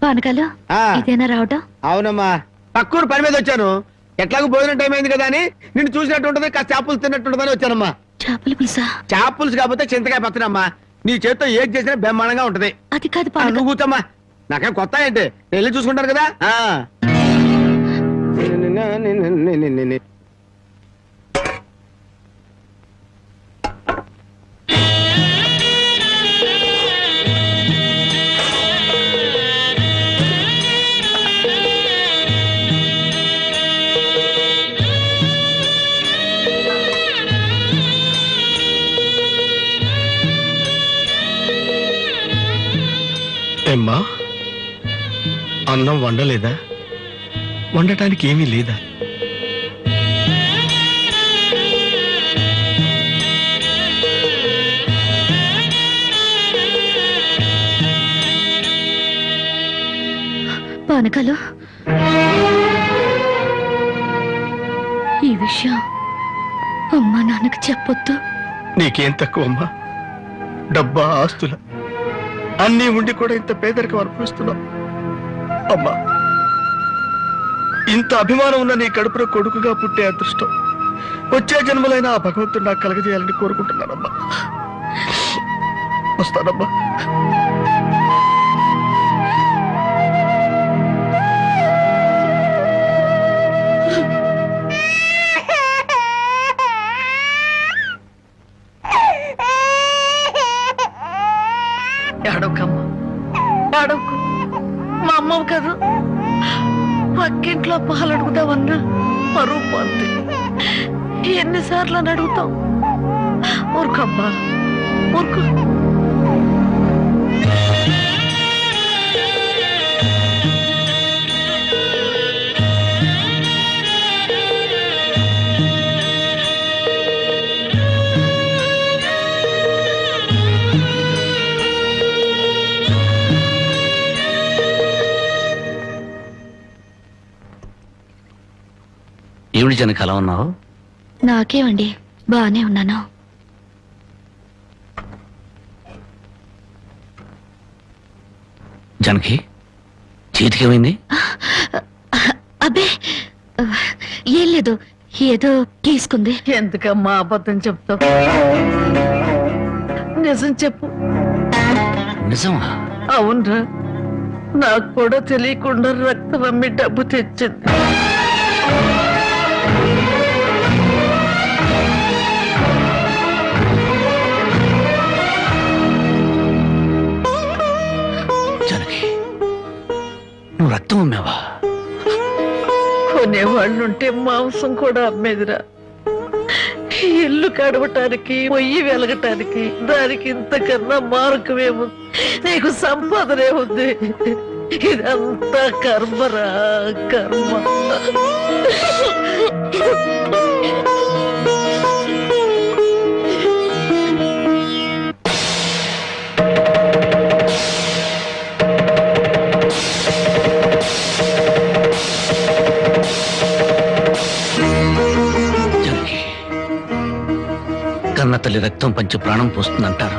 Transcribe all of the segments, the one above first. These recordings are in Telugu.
పానకాలు ఇదేనా రావటం? అవునమ్మా, పక్కూరు పని మీద వచ్చాను. ఎట్లాగో భోజనం టైం అయింది కదా అని నిన్ను చూసినట్టు ఉంటది, కాస్త చేపలు తిన్నట్టుంటదని వచ్చానమ్మా. చేపల పులుసా? చేపలుసు కాకపోతే చింతకాయ పచ్చడమ్మా. నీ చేత్తో ఏది చేసినా బ్రహ్మాండంగా ఉంటది. అది కాదు, నువ్వు కూర్చోమ్మా. నాకేం కొత్త ఏంటి, వెళ్ళి చూసుకుంటారు కదా. ఏమ్మా, అన్నం వండలేదా? వండటానికి ఏమీ లేదా? పానకాలు, ఈ విషయం అమ్మా నాన్నకు చెప్పొద్దు. నీకేం తక్కువమ్మా? డబ్బా, ఆస్తుల అన్నీ ఉండి కూడా ఇంత పేదరికం అనుభవిస్తున్నావు. అమ్మా, ఇంత అభిమానం ఉన్న నీ కడుపులో కొడుకుగా పుట్టే అదృష్టం వచ్చే జన్మలైన ఆ భగవంతుడు నాకు కలగజేయాలని కోరుకుంటున్నానమ్మా. వస్తానమ్మా. ఏడవకమ్మా, ఏడవకు. మా అమ్మవు కాదు, పక్కింట్లో పాలు అడుగుదామన్నా పరువు పోద్ది. ఎన్నిసార్లు అని అడుగుతాం? ఊరుకమ్మా, ఊరుకో. ఏమిటి జనకి అలా ఉన్నావు? నాకేమండి, బానే ఉన్నాను. జనకి చేతికేమైంది? అబ్బే ఏం లేదు, ఏదో గీసుకుంది. ఎందుకమ్మా అబద్ధం చెప్తావు? నిజం చెప్పు. నిజమా? అవునరా, నాకు కూడా తెలియకుండా రక్తం అమ్మి డబ్బు తెచ్చింది. జనకి, నువ్వు రక్తం అమ్మావా? కొనేవాళ్ళుంటే మాంసం కూడా అమ్మేదిరా. ఇల్లు కడవటానికి, పొయ్యి వెలగటానికి దానికి ఇంతకన్నా మార్గమేము? నీకు సంపాదనే ఉంది. ఇదంతా కర్మరా, కర్మ. కన్న తల్లి రక్తం పంచి ప్రాణం పోస్తుందంటారు.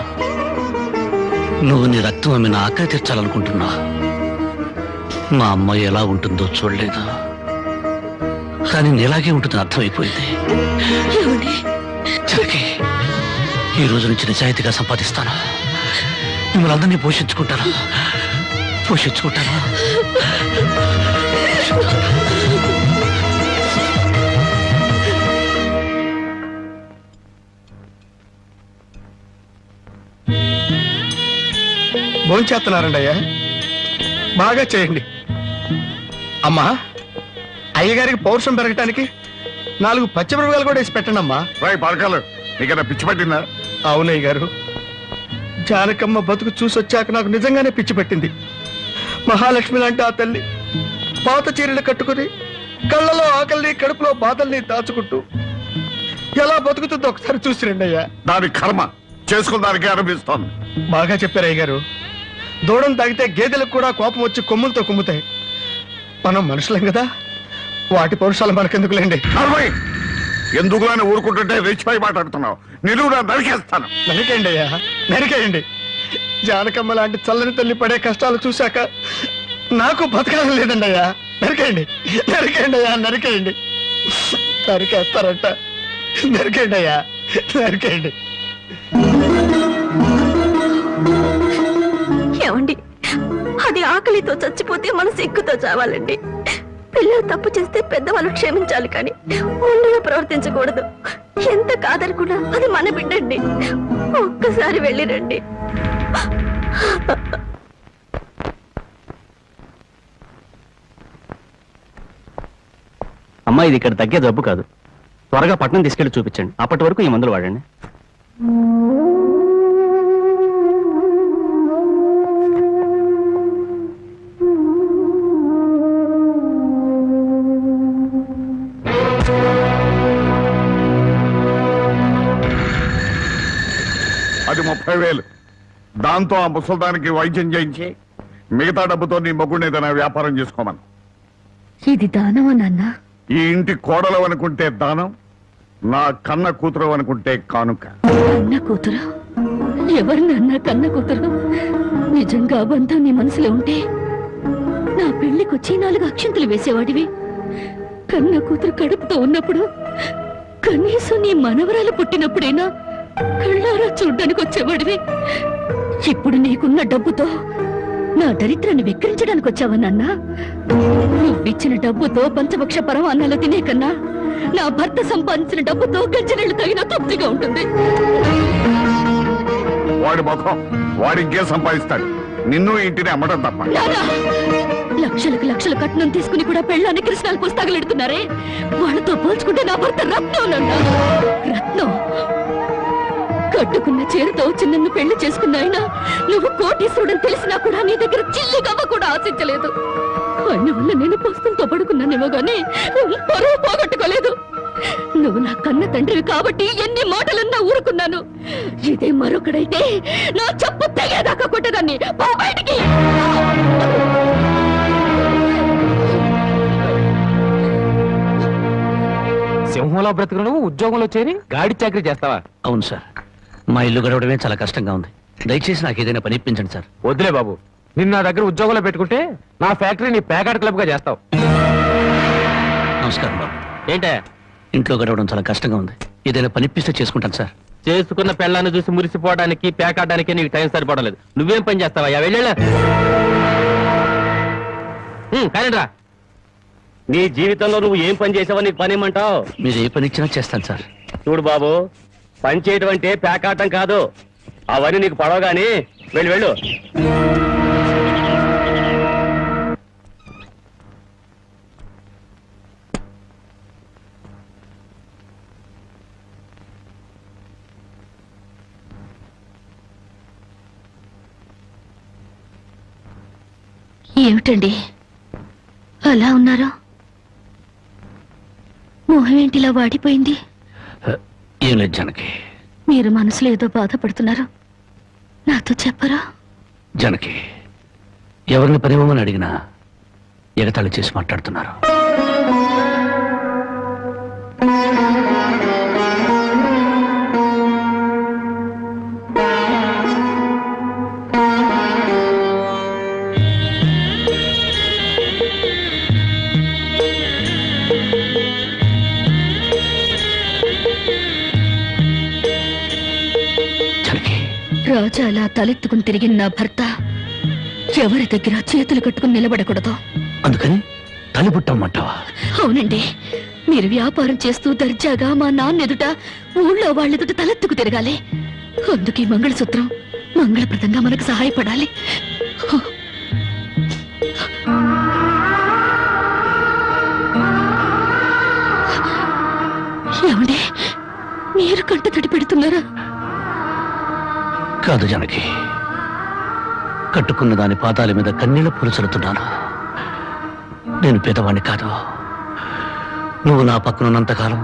నువ్వు నీ రక్తం అమ్మిన ఆకలి తీర్చాలనుకుంటున్నా. మా అమ్మ ఎలా ఉంటుందో చూడలేదు, కానీ నీలాగే ఉంటుందని అర్థమైపోయింది. జనకి, ఈ రోజు నుంచి నిజాయితీగా సంపాదిస్తాను. మిమ్మల్ని అందరినీ పోషించుకుంటాను. భోంచేస్తున్నారండి అయ్యా, బాగా చేయండి. అమ్మా, అయ్యగారికి పౌరుషం పెరగటానికి 4 పచ్చిమిరపకాయలు కూడా వేసి పెట్టండి అమ్మా. పడకాలు నీకన్నా పిచ్చి పట్టిందా? అవునయ్య గారు, జానకమ్మ బతుకు చూసొచ్చాక నాకు నిజంగానే పిచ్చి పట్టింది. మహాలక్ష్మి లాంటి ఆ తల్లి పాత చీరలు కట్టుకుని కళ్ళలో ఆకలిని, కడుపులో బాధల్ని దాచుకుంటూ ఎలా బతుకుతుందో ఒకసారి చూసి రండి అయ్యా. దాని కర్మ చేసుకున్న దానికి అనిపిస్తోంది. బాగా చెప్పారు అయ్య గారు. దూడం తాగితే గేదెలకు కూడా కోపం వచ్చి కొమ్ములతో కుమ్ముతాయి. మనం మనుషులం కదా, వాటి పౌరుషాలు మనకెందుకులేండి. ఎందుకులని ఊరుకుంటుంటే రెచ్చిపోయి మాట్లాడుతున్నావు. నిలువునా నరికేస్తాను. నరికేయండి అయ్యా, నరికేయండి. జానకమ్మ లాంటి చల్లని తల్లి పడే కష్టాలు చూశాక నాకు బతకాలం లేదండి అయ్యా. నరికేయండి, నరికేయండి అయ్యా, నరికేయండి. నరికేస్తారట. నరికేయండి అయ్యా, నరికేయండి. ఏమండి, అది ఆకలితో చచ్చిపోతే మన సిగ్గుతో చావాలండి. పిల్లలు తప్పు చేస్తే పెద్దవాళ్ళు క్షమించాలి, కానీ ముందుగా ప్రవర్తించకూడదు. ఎంత కాదనుకున్నా అది మన బిడ్డండి. ఒక్కసారి వెళ్ళిరండి. అమ్మా, ఇది ఇక్కడ తగ్గే జబ్బు కాదు. త్వరగా పట్నం తీసుకెళ్లి చూపించండి. అప్పటి వరకు ఈ మందులు వాడండి. అది 30,000. దాంతో ఆ ముసల్దానికి వైద్యం చేయించి మిగతా డబ్బుతో నీ మొగ్గుని ఏదైనా వ్యాపారం చేసుకోమను. ఇది దానమా నాన్న? ఈ ఇంటి కోడలు అనుకుంటే దానం, నా కన్న కూతురు అనుకుంటే కానుక. కన్న కూతురు? ఎవరు నాన్న కన్న కూతురు? నిజంగా బంధం నీ మనసులో ఉంటే నా పెళ్లికొచ్చి 4 అక్షంతలు వేసేవాడివి. కన్న కూతురు కడుపుతో ఉన్నప్పుడు, కనీసం నీ మనవరాలు పుట్టినప్పుడైనా కళ్ళారా చూడ్డానికి వచ్చేవాడివి. ఇప్పుడు నీకున్న డబ్బుతో నా దరిద్రాన్ని వెక్కిరించడానికి వచ్చావా నాన్న? నువ్విచ్చిన డబ్బుతో పంచభక్ష పరమాన్నాలు తినే కన్నా నా భర్త సంపాదించిన డబ్బుతో గజ్జనీళ్లు తగిన తృప్తిగా ఉంటుంది. వాడి ముఖం వాడింకే సంపాదిస్తాడు, నిన్ను ఇంటిని అమ్మడం తప్ప. నాన్నా, లక్షలకు లక్షలు కట్నం తీసుకుని కూడా పెళ్ళాన్ని కృష్ణాలు పుస్తకాలెడుతున్నారే, వాళ్ళతో పోల్చుకుంటే నా భర్త రత్నం నాన్న. రత్నం. కట్టుకున్న చీరతో వచ్చి నన్ను పెళ్లి చేసుకున్న ఆయన నువ్వు కోటీశ్వరుడని తెలిసినా కూడా నీ దగ్గర చిల్లిగవ్వ కూడా ఆశించలేదు. ఆయన వల్ల నేను పుస్తకంతో పడుకున్నానేమో గానీ పరువు పోగొట్టుకోలేదు. నువ్వు నా కన్న తండ్రివి కాబట్టి ఎన్ని మాటలన్నా ఊరుకున్నాను. ఇదే మరొకడైతే నా చెప్పు తెగేదాకా కొట్టేదాన్ని. పో బయటికి. సింహంలో బ్రతుకును ఉద్యోగంలో చేరి గాడి చాకరీ చేస్తావా? అవును సార్, మా ఇల్లు గడవడమే చాలా కష్టంగా ఉంది. దయచేసి నాకు ఏదైనా పని ఇప్పించండి సార్. వద్దులే బాబు, నిన్ను నా దగ్గర ఉద్యోగంలో పెట్టుకుంటే నా ఫ్యాక్టరీని పేకాట క్లబ్ గా చేస్తావు. నమస్కారం బాబు. ఏంటే ఇంట్లో గడవడం చాలా కష్టంగా ఉంది, ఏదైనా పని ఇప్పిస్తే చేసుకుంటాను సార్. చేసుకున్న పెళ్ళాన్ని చూసి మురిసిపోవడానికి పేకాడడానికి నీకు టైం సరిపోవడం. నువ్వేం పని చేస్తావా? వెళ్ళా కానీ రా. నీ జీవితంలో నువ్వు ఏం పని చేసావో నీకు పని ఏమంటావు? మీరు ఏ పని ఇచ్చినా చేస్తాను సార్. చూడు బాబు, పని చేయడం అంటే పేకాటం కాదు. అవన్నీ నీకు పడవగాని వెళ్ళు. ఏమిటండి అలా ఉన్నారు? మొహం ఏంటిలా వాడిపోయింది? ఏం లేదు జానకి. మీరు మనసులో ఏదో బాధపడుతున్నారు, నాతో చెప్పరా? జానకి, ఎవరిని పనివ్వమని అడిగినా ఎగతాళి చేసి మాట్లాడుతున్నారు. రాజా అలా తలెత్తుకుని తిరిగిన నా భర్త ఎవరి దగ్గర చేతులు కట్టుకుని నిలబడకూడదు. అందుకని తలిపుట్టమ్మంటావా? అవునండి, మీరు వ్యాపారం చేస్తూ దర్జాగా మా నాన్న ఎదుట, ఊళ్ళో వాళ్ళెదుట తలెత్తుకు తిరగాలి. అందుకే మంగళసూత్రం మంగళప్రదంగా మనకు సహాయపడాలి. ఏమండి, మీరు కంట తడి పెడుతున్నారా? కాదు జానకి, కట్టుకున్న దాని పాదాల మీద కన్నీళ్ల పూలు చల్లుతున్నాను. నేను పేదవాణ్ణి కాదు. నువ్వు నా పక్కనున్నంతకాలం,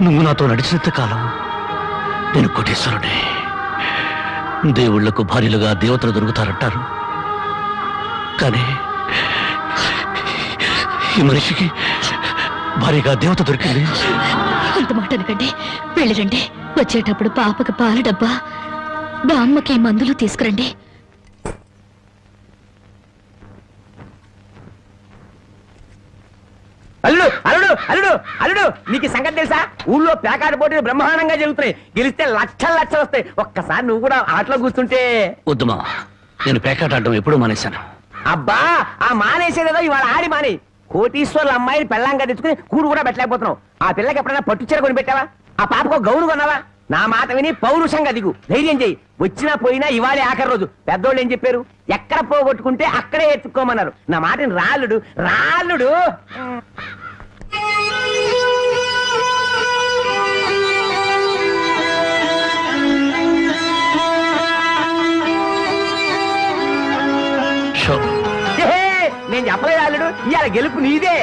నువ్వు నాతో నడిచినంత కాలం నేను కోటీశ్వరుడే. దేవుళ్లకు భార్యలుగా దేవతలు దొరుకుతారంటారు, కానీ ఈ మనిషికి భార్యగా దేవత దొరికింది. అంత మాట అనకండి, వెళ్ళిరండి. వచ్చేటప్పుడు పాపకి పాల డబ్బా, బామ్మకి మందులు తీసుకురండి. అల్లుడు అల్లుడు అల్లుడు అల్లుడు నీకు ఈ సంగతి తెలుసా? ఊళ్ళో పేకాట పోటీలు బ్రహ్మాండంగా జరుగుతున్నాయి. గెలిస్తే లక్షలు లక్షలు వస్తాయి. ఒక్కసారి నువ్వు కూడా ఆటలో కూర్చుంటే. వద్దుమా, నేను పేకాట ఆడడం ఎప్పుడూ మానేశాను. అబ్బా ఆ మానేసేదేదో ఇవాళ ఆడి మాని. కోటీశ్వర్ల అమ్మాయిని పెళ్ళంగా తెచ్చుకుని కూడు కూడా పెట్టలేకపోతున్నావు. ఆ పిల్లకి ఎప్పుడైనా పట్టుచీర కొని పెట్టావా? ఆ పాపకు గౌను కొన్నావా? నా మాట విని పౌరుషంగా దిగు, ధైర్యం చెయ్యి. వచ్చినా పోయినా ఇవాళే ఆఖరి రోజు. పెద్దోళ్ళు ఏం చెప్పారు? ఎక్కడ పోగొట్టుకుంటే అక్కడే ఎత్తుక్కోమన్నారు. నా మాటని రాళ్ళుడు రాళ్ళుడు. నేను చెప్పలేదు రాళ్ళుడు, ఇవాళ గెలుపు నీదే.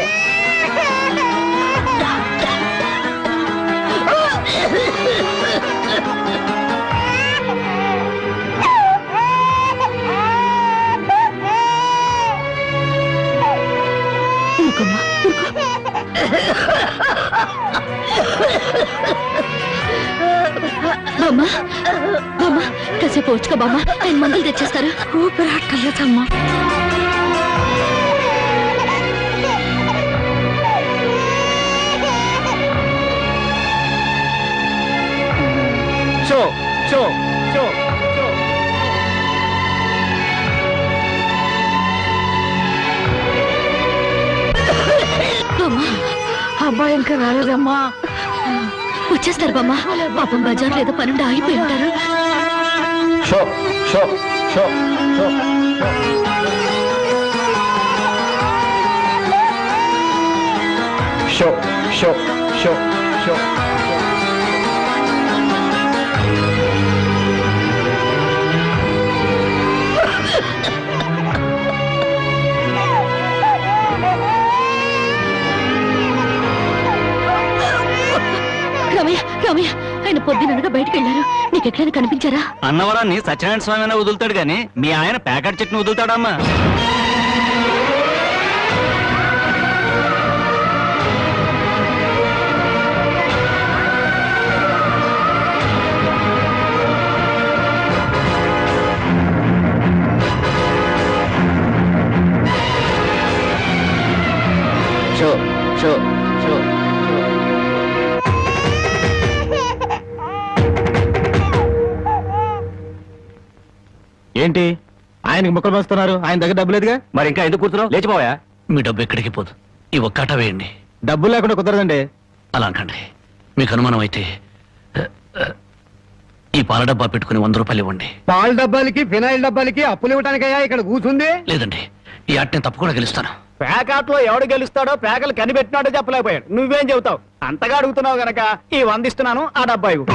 బామ్మా బామ్మా కాసేపు వచ్చుకో బామ్మా, ఆయన మందులు తెచ్చేస్తారు. ఊపిరాటలేదమ్మా. షో షో షో అబ్బాయి ఇంకా రాలేదమ్మా. వచ్చేస్తారు బామ్మా. పాపం బజార్లో ఏదో పనుండి ఆగిపోయి ఉంటారు. షో షో షో షో షో షో షో రామయ్య రామయ్య, ఆయన పొద్దుననగా బయటకు వెళ్ళారు. నీకెక్కడైనా కనిపించారా? అన్నవరాన్ని సత్యనారాయణ స్వామి అయినా వదులుతాడు గాని మీ ఆయన ప్యాకెట్ చెట్టును వదులుతాడమ్మా. షో షో షో ఏంటి ఆయనకి ముక్కలు పంచుతున్నారు? ఆయన దగ్గర డబ్బు లేదుగా. మరి ఇంకా ఎందుకు కూర్చున్నావు? లేచిపోయా. మీ డబ్బు ఎక్కడికి పోదు. ఈ ఒక్కట వేయండి. డబ్బులు లేకుండా కుదరదండి. అలా అంటండి. మీకు అనుమానం అయితే ఈ పాల డబ్బా పెట్టుకుని 100 రూపాయలు ఇవ్వండి. పాల డబ్బాలకి ఫినాయిల్ డబ్బాలకి అప్పులు ఇవ్వడానికయ్యా ఇక్కడ కూర్చుంది? లేదండి, ఈ ఆట నేను తప్పకుండా గెలుస్తాను. పేకాట్లో ఎవడు గెలుస్తాడో పేకలు కనిపెట్టినాడో చెప్పలేకపోయాడు. నువ్వేం చెబుతావు? అంతగా అడుగుతున్నావు గనక ఈ 100 ఇస్తున్నాను, ఆ డబ్బా ఇవ్వు.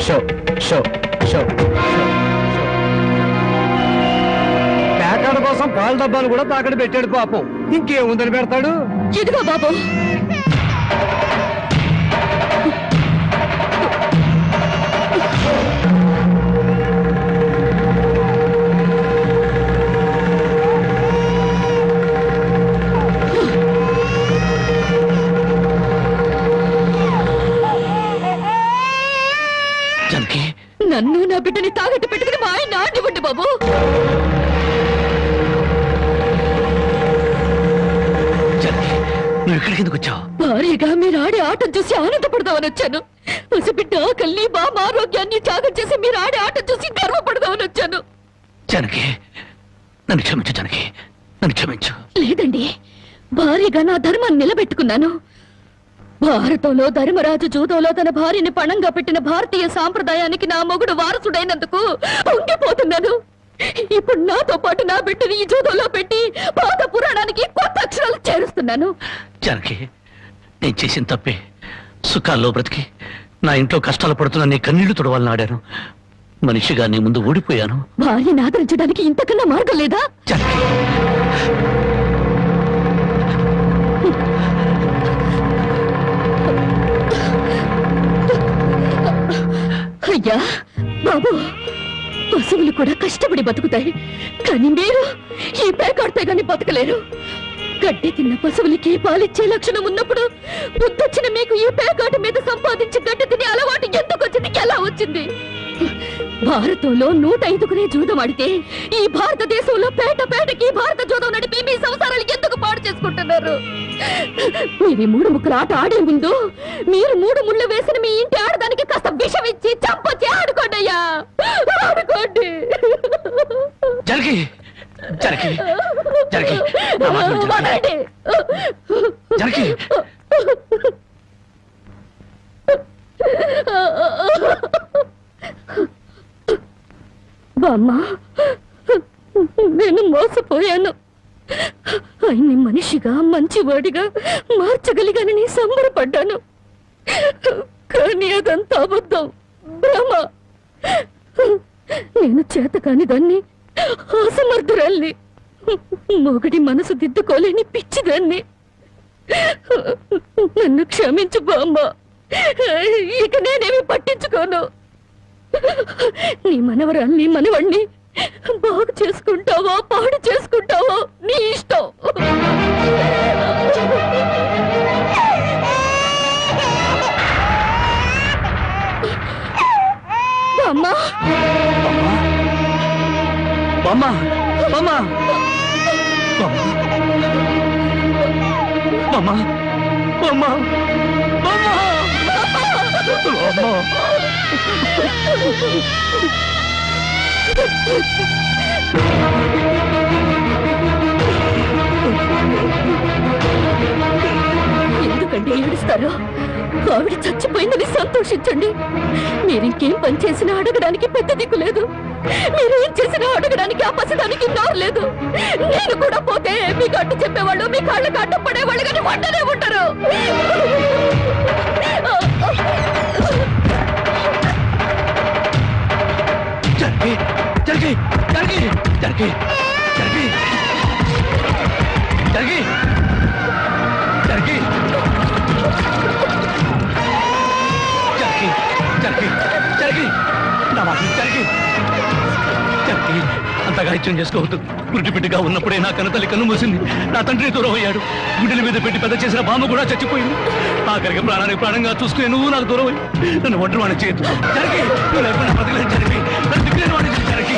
షో షో షో పేకాడ కోసం పాల డబ్బాలు కూడా తాకడ పెట్టాడు పాపం. ఇంకేముందని పెడతాడు? ఇదిగో బాబు. నన్ను నా బిడ్డని తాగట్టు పెట్టుకుని మా ఆయన ఆడివ్వండి బాబు. నువ్వు ఇక్కడికి ఎందుకు వచ్చావు? భారీగా మీరు ఆడే ఆటం చూసి ఆనందపడదామని వచ్చాను. పసిబిడ్డ ఆకలిని బామ్మ ఆరోగ్యాన్ని త్యాగం చేసి మీరు ఆడే ఆటం చూసి గర్వపడదామని వచ్చాను. జనకి, నన్ను క్షమించు. జనకి, నన్ను క్షమించు. లేదండి, భారీగా నా ధర్మాన్ని నిలబెట్టుకున్నాను. భారతంలో ధర్మరాజు జూదంలో తన భార్యని పణంగా పెట్టిన భారతీయ సాంప్రదాయానికి నా మొగుడు వారసుడైనందుకు పొంగిపోతున్నాను. ఇప్పుడు నాతో పాటు నా బిడ్డని ఈ జూదంలో పెట్టి పాత పురాణానికి కొత్త అక్షరాలు చేరుస్తున్నాను. జనకి, నేను చేసిన తప్పే. సుఖాల్లో బ్రతికి నా ఇంట్లో కష్టాలు పడుతున్నా నీ కన్నీళ్లు తుడవాలని ఆడాను. మనిషిగా నీ ముందు ఓడిపోయాను. భార్యని ఆదరించడానికి ఇంతకన్నా మార్గం లేదా? జనకి, అయ్యా బాబు, పశువులు కూడా కష్టపడి బతుకుతాయి, కానీ మీరు ఈ పేకాడితే గాని బతకలేరు. గడ్డి తిన్న పశువులకి పాలిచ్చే లక్షణం ఉన్నప్పుడు బుద్ధొచ్చిన మీకు ఈ పేకాట మీద సంపాదించి గడ్డి తినే అలవాటు ఎందుకు వచ్చింది, ఎలా వచ్చింది? భారతంలో 105 జూదం ఆడితే ఈ భారతదేశంలో పేటకి భారత జూదం నడిపి మీ సంసారాలు ఎందుకు పాడు చేసుకుంటున్నారు? మీరు 3 ముక్కల ఆట ఆడే ముందు మీరు 3 ముళ్ళు వేసిన మీ ఇంటి ఆడదానికి కాస్త విషం ఇచ్చి చంపొచ్చి ఆడుకోండి అయ్యా, ఆడుకోండి. జరిగి జరిగి జరిగి వదలండి. జరిగి బామ్మా, నేను మోసపోయాను. ఆయన్ని మనిషిగా మంచివాడిగా మార్చగలిగానని సంబరపడ్డాను, కానీ అదంతా అబద్ధం, భ్రమ. నేను చేతకాని దాన్ని, అసమర్థురాల్ని, మొగడి మనసు దిద్దుకోలేని పిచ్చిదాన్ని. నన్ను క్షమించు బామ్మ, ఇక నేనేమి పట్టించుకోను. నీ మనవరాల్ని మనవణ్ణి బాగు చేసుకుంటావో పాడు చేసుకుంటావో నీ ఇష్టం. బామ్మ, బామ్మ, బామ్మ, బామ్మ, బామ్మ, బామ్మ, బామ్మ. ఎందుకంటే ఏడుస్తారు? ఆవిడ చచ్చిపోయిందని సంతోషించండి. మీరింకేం పని చేసినా అడగడానికి పెద్ద దిక్కు లేదు, మీరేం చేసినా అడగడానికి ఆ పసడానికి నోరు లేదు. నేను కూడా పోతే మీకు అడ్డు చెప్పేవాళ్ళు, మీ కాళ్ళకి అడ్డం పడేవాళ్ళు, కానీ వంటనే ఉంటారు. జరిగి జరిగి జరిగి జరిగి జరిగి జరిగి జరిగి జరిగి జరిగి జరిగి నా మాట జరిగి జరిగి అంతగా ఇచ్చం చేసుకోవద్దు. గుడ్డిపెట్టిగా ఉన్నప్పుడే నా కన్నతల్లి కన్ను మూసింది, నా తండ్రి దూరం అయ్యాడు, గుండెల మీద పెట్టి పెద్ద చేసిన బామ్మ కూడా చచ్చిపోయింది. ఆఖరికి ప్రాణానికి ప్రాణంగా చూసుకునే నువ్వు నాకు దూరం అయ్యి నన్ను ఒంటరి వాడిని చేయొద్దు. జరిగి నువ్వు లేకుండా బ్రతకలేదు. జరిగి నన్ను దిక్కులేని వాడిని జరిగి